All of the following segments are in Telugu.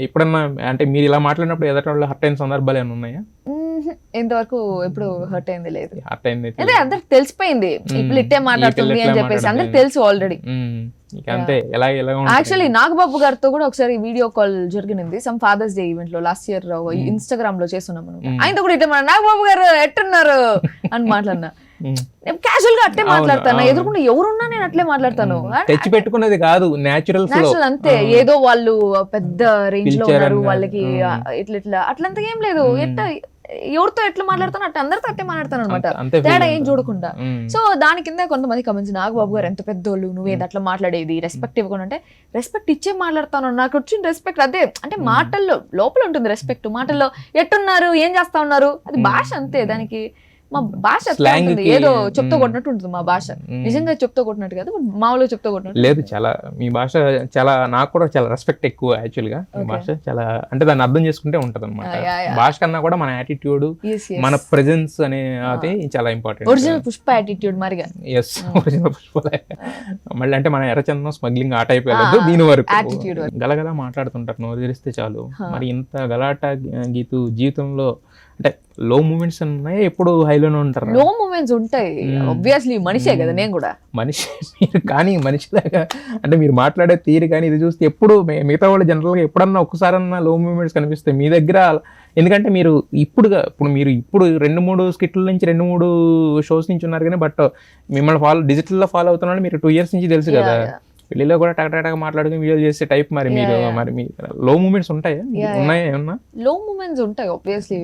ఎప్పుడన్నా అంటే మీరు ఇలా మాట్లాడినప్పుడు ఎదుటి వాళ్ళు హర్ట్ అయిన సందర్భాలు ఏమైనా ఉన్నాయా? ఇంతవరకు ఎప్పుడు హర్ట్ అయింది లేదు. హర్ట్ అయింది అదే అందరికి తెలిసిపోయింది ఇప్పుడు ఇట్టే మాట్లాడుతుంది అని చెప్పేసి అందరికి తెలుసు ఆల్రెడీ. అంతే ఎలా యాక్చువల్లీ నాగబాబు గారితో కూడా ఒకసారి వీడియో కాల్ జరిగింది సమ్ ఫాదర్స్ డే ఈవెంట్ లో లాస్ట్ ఇయర్ ఇన్స్టాగ్రామ్ లో చేస్తున్నాం మనం. ఆయనతో కూడా ఇట్లా నాగబాబు గారు ఎట్టున్నారు అని మాట్లాడినా, క్యాజువల్ గా అట్లే మాట్లాడతాను, ఎదురుకుండా ఎవరున్నా నేను అట్లే మాట్లాడతాను. తెచ్చి పెట్టుకున్నది కాదు, నేచురల్ అంతే. ఏదో వాళ్ళు పెద్ద రేంజ్ లో ఉన్నారు వాళ్ళకి ఇట్లా ఇట్లా అట్లంతా ఏం లేదు. ఎట్లా ఎవరితో ఎట్లా మాట్లాడతాను అట్లా అందరితో అట్టే మాట్లాడతాను అనమాట, తేడా ఏం చూడకుండా. సో దాని కింద కొంతమంది కమెంట్స్, నాగబాబు గారు ఎంత పెద్దోళ్ళు, నువ్వేది అట్లా మాట్లాడేది, రెస్పెక్ట్ ఇవ్వకుండా. అంటే రెస్పెక్ట్ ఇచ్చే మాట్లాడతాను, నాకు వచ్చిన రెస్పెక్ట్ అదే. అంటే మాటల్లో లోపల ఉంటుంది రెస్పెక్ట్, మాటల్లో ఎట్టున్నారు ఏం చేస్తా ఉన్నారు అది భాష అంతే. దానికి మా భాష ఉంటుంది, ఏదో చెప్తూ కొట్టినట్టు ఉంటుంది మా భాష. నిజంగా చెప్తూ కొట్టినట్టు కాదు, మామూలుగా చెప్తూ కొట్టినట్టు లేదు. చాలా మీ భాష చాలా, నాకు కూడా చాలా రెస్పెక్ట్ ఎక్కువ యాక్చువల్ గా. మీ భాష చాలా అంటే దాన్ని అర్థం చేసుకుంటే ఉంటది అనమాట. భాష కన్నా కూడా మన యాటిట్యూడ్, మన ప్రెజెన్స్ అనేది చాలా ఇంపార్టెంట్. ఒరిజినల్ పుష్ప యాటిట్యూడ్ మరిగా. Yes, original Pushpa. మళ్ళీ అంటే మన ఎర్రచందనం స్మగ్లింగ్ ఆ టైప్ వెళ్ళదు, దీని వరకు గలగలా మాట్లాడుతుంటారు, నోరు తెరిస్తే చాలు. మరి ఇంత గలాట గీతు జీవితంలో అంటే లో మూమెంట్స్ ఉన్నాయి, ఎప్పుడు హైలోనే ఉంటారు? లో మూమెంట్స్ ఉంటాయి ఆబ్వియస్లీ, మనిషే కదా నేను కూడా. మనిషి మీరు కానీ మనిషిలాగా అంటే మీరు మాట్లాడే తీరు కానీ ఇది చూస్తే ఎప్పుడు మిగతా వాళ్ళు జనరల్గా ఎప్పుడన్నా ఒక్కసారన్నా లో మూమెంట్స్ కనిపిస్తాయి మీ దగ్గర. ఎందుకంటే మీరు ఇప్పుడు మీరు 2-3 స్కిట్ల నుంచి 2-3 షోస్ నుంచి ఉన్నారు కానీ, బట్ మిమ్మల్ని డిజిటల్లో ఫాలో అవుతున్న మీరు 2 years నుంచి తెలుసు కదా. పెళ్లిలో కూడా టకటక మాట్లాడుకుని వీడియోలు చేసే టైప్. మరి మీరు మరి మీ లో మూమెంట్స్ ఉంటాయా? ఉన్నాయా ఏమన్నా? లో మూమెంట్స్ ఉంటాయి ఆబ్వియస్లీ,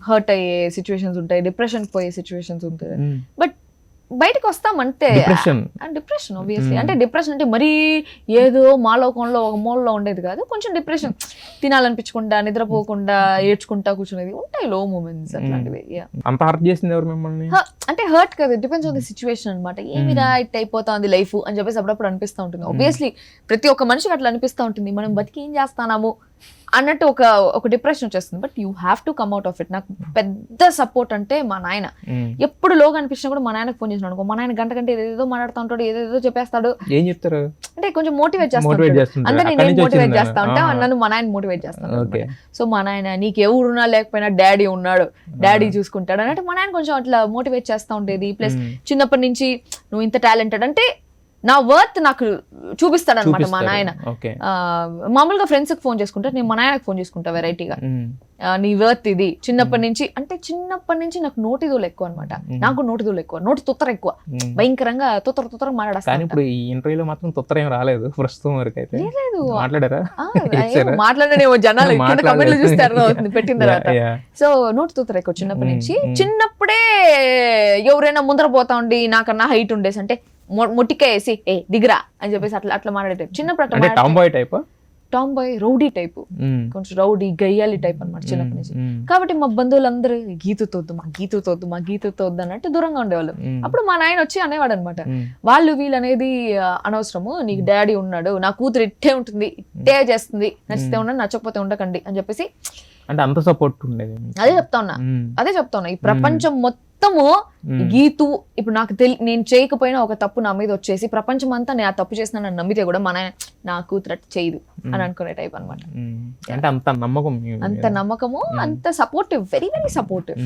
హర్ట్ అయ్యే సిచ్యువేషన్స్ ఉంటాయి, డిప్రెషన్ పోయే సిచ్యువేషన్స్ ఉంటాయి. బట్ బయటకు వస్తామంటే డిప్రెషన్ ఆబ్వియస్లీ. అంటే డిప్రెషన్ అంటే మరీ ఏదో మాలోకంలో ఒక మూలలో ఉండేది కాదు, కొంచెం డిప్రెషన్, తినాలనిపించకుండా, నిద్రపోకుండా, ఏడ్చుకుంటా కూర్చునేది ఉంటాయి లో మూమెంట్స్ అట్లాంటివి. అంత హర్ట్ చేసింది ఎవరు మిమ్మల్ని? అంటే హర్ట్ కదా, డిపెండ్స్ ఆన్ ది సిచ్యువేషన్ అనమాట. ఏమిరా ఇట్ అయిపోతుంది లైఫ్ అని చెప్పేసి అప్పుడప్పుడు అనిపిస్తూ ఉంటుంది. ఆబ్వియస్లీ ప్రతి ఒక్క మనిషికి అట్లా అనిపిస్తూ ఉంటుంది, మనం బతికి ఏం చేస్తాము అన్నట్టు ఒక డిప్రెషన్ వచ్చేస్తుంది. But you have to come out of it. నాకు పెద్ద సపోర్ట్ అంటే మా నాయన. ఎప్పుడు లోగా అనిపించినా కూడా మా నాయనకు ఫోన్ చేసినాడు అనుకో, మా నాయన గంట ఏదేదో మాట్లాడుతూ ఉంటాడు, ఏదేదో చెప్పేస్తాడు. ఏం చెప్తారు అంటే కొంచెం మోటివేట్ చేస్తాడు, అంటే నేను మోటివేట్ చేస్తా ఉంటా, నన్ను మా నాయన మోటివేట్ చేస్తాను. సో మా నాయన నీకు ఎవరున్నా లేకపోయినా డాడీ ఉన్నాడు, డాడీ చూసుకుంటాడు అన్నట్టు మా నాయన కొంచెం అట్లా మోటివేట్ చేస్తూ ఉండేది. ప్లస్ చిన్నప్పటి నుంచి నువ్వు ఇంత టాలెంటెడ్ అంటే నా వర్త్ నాకు చూపిస్తాడు అనమాట మా నాయన. మామూలుగా ఫ్రెండ్స్ కి ఫోన్ చేసుకుంటా, నేను మా నాయనకు ఫోన్ చేసుకుంటా వెరైటీగా, నీ వర్త్ ఇది. చిన్నప్పటి నుంచి నాకు నోటిదోలు ఎక్కువ అనమాట. నాకు నోటిదోలు ఎక్కువ, నోటి తుత్తర ఎక్కువ, భయంకరంగా తుత్తర మాట్లాడేస్తాను. ఇప్పుడు ఈ ఇంటర్వ్యూలో మాత్రం తుత్తర ఏం రాలేదు ప్రస్తుతం వరకు అయితే. లేదు, మాట్లాడారా? మాట్లాడనేమో జనాలు కమెంట్లు చూస్తారు పెట్టిన తర్వాత. సో నోటి తుత్తర ఎక్కువ చిన్నప్పటి నుంచి. చిన్నప్పుడే ఎవరైనా ముందర పోతా ఉండి నాకన్నా హైట్ ఉండేసి అంటే మొట్టికాయ వేసి దిగరా అని చెప్పేసి అట్లా మాట్లాడే చిన్నప్పుడు. టామ్ బాయ్ రౌడీ టైపు, కొంచెం రౌడీ గయ్యాలి టైప్ అనమాట చిన్నప్పటి నుంచి. కాబట్టి మా బంధువులందరూ గీతుతోద్దు అన్నట్టు దూరంగా ఉండేవాళ్ళు. అప్పుడు మా నాయన వచ్చి అనేవాడు అనమాట, వాళ్ళు వీళ్ళు అనేది అనవసరము, నీకు డాడీ ఉన్నాడు, నా కూతురు ఇట్టే ఉంటుంది, ఇట్టే చేస్తుంది, నచ్చితే ఉండండి, నచ్చకపోతే ఉండకండి అని చెప్పేసి. అంటే అంత సపోర్ట్ ఉండేది. అదే చెప్తా ఉన్నా ఈ ప్రపంచం మొత్తము గీతు ఇప్పుడు నాకు నేను చేయకపోయినా ఒక తప్పు నా మీద వచ్చేసి ప్రపంచం అంతా నేను ఆ తప్పు చేసిన నమ్మితే కూడా మన నా కూతురు చేయదు అని అనుకునే టైప్ అనమాట. అంత నమ్మకము, అంత సపోర్టివ్, వెరీ వెరీ సపోర్టివ్.